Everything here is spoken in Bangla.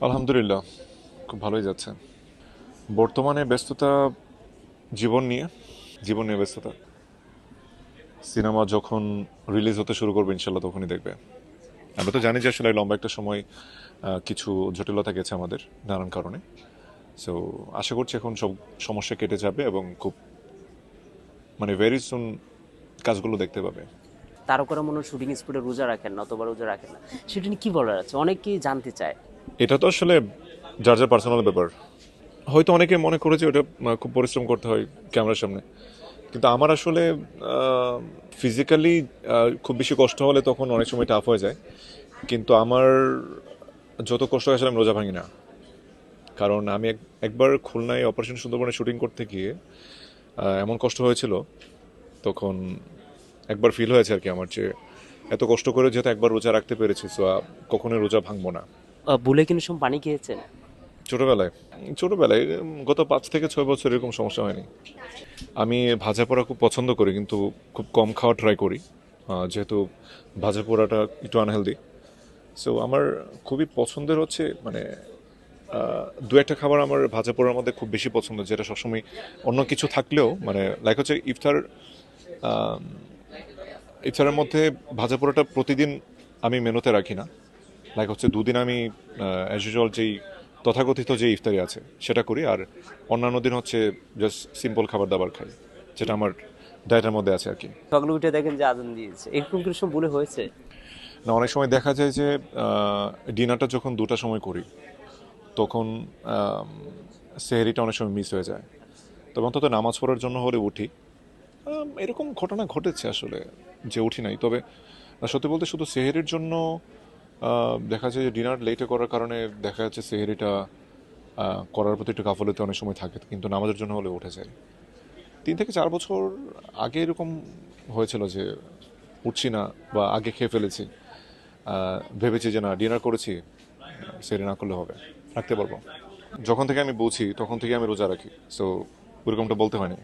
আলহামদুলিল্লাহ, খুব ভালোই যাচ্ছে। বর্তমানে ব্যস্ততা জীবন নিয়ে জীবন নিয়ে ব্যস্ততা। সিনেমা যখন রিলিজ হতে শুরু করবে ইনশাল্লাহ তখনই দেখবে। আমরা তো জানি যে আসলে লম্বা একটা সময় কিছু জটিলতা গেছে আমাদের নানান কারণে। সো আশা করছি এখন সব সমস্যা কেটে যাবে এবং খুব ভেরি সুন কাজগুলো দেখতে পাবে। তারকারা মনে হয় শুটিং স্পটে রোজা রাখেন না, অতবার রোজা রাখেন না। সেটা নিয়ে কি বলার আছে? অনেকেই জানতে চায়। এটা তো আসলে যার যার পার্সোনাল ব্যাপার। হয়তো অনেকে মনে করে যে ওটা খুব পরিশ্রম করতে হয় ক্যামেরার সামনে, কিন্তু আমার আসলে ফিজিক্যালি খুব বেশি কষ্ট হলে তখন অনেক সময় টাফ হয়ে যায়। কিন্তু আমার যত কষ্ট হয় আসলে আমি রোজা ভাঙি না। কারণ আমি একবার খুলনায় অপারেশন সুন্দরবনে শুটিং করতে গিয়ে এমন কষ্ট হয়েছিল তখন। একবার ফিল হয়েছে আর কি আমার, যে এত কষ্ট করে যেহেতু একবার রোজা রাখতে পেরেছি, সো কখনোই রোজা ভাঙবো না। ভুলে কিন্তু সব পানি খেয়েছেন? ছোটবেলায় ছোটবেলায় গত 5 থেকে 6 বছর এরকম সমস্যা হয়নি। আমি ভাজা পোড়া খুব পছন্দ করি, কিন্তু খুব কম খাওয়া ট্রাই করি, যেহেতু ভাজা পোড়াটা একটু আনহেলদি। সো আমার খুবই পছন্দের হচ্ছে দু একটা খাবার আমার ভাজা পোড়ার মধ্যে খুব বেশি পছন্দ, যেটা সবসময় অন্য কিছু থাকলেও লাইক হচ্ছে ইফতার। ইফতারের মধ্যে ভাজা পোড়াটা প্রতিদিন আমি মেনুতে রাখি না। লাইক হচ্ছে দুদিন আমি অ্যাজ ইউজুয়াল যেই তথাকথিত যে ইফতারি আছে সেটা করি, আর অন্যান্য দিন হচ্ছে জাস্ট সিম্পল খাবার দাবার খাই, যেটা আমার ডায়েটের মধ্যে আছে আর কি। সকালে উঠে দেখেন যে আজান দিয়েছে, এরকম কিছু সময় ভুলে হয়েছে? না, অনেক সময় দেখা যায় যে ডিনারটা যখন 2টার সময় করি তখন সেহরিটা অনেক সময় মিস হয়ে যায়। তবে অন্তত নামাজ পড়ার জন্য হলে উঠি। এরকম ঘটনা ঘটেছে আসলে যে উঠি নাই, তবে সত্যি বলতে শুধু সেহেরির জন্য দেখা যায় যে ডিনার লেটে করার কারণে দেখা যাচ্ছে সেহেরিটা করার প্রতি একটু গাফলতি অনেক সময় থাকে, কিন্তু নামাজের জন্য হলে উঠে যায়। 3 থেকে 4 বছর আগে এরকম হয়েছিল যে উঠছি না বা আগে খেয়ে ফেলেছি, ভেবেছি যে না ডিনার করেছি, সেরে না করলে হবে, রাখতে পারবো। যখন থেকে আমি বুঝি তখন থেকে আমি রোজা রাখি, সো ওরকমটা বলতে হয়নি।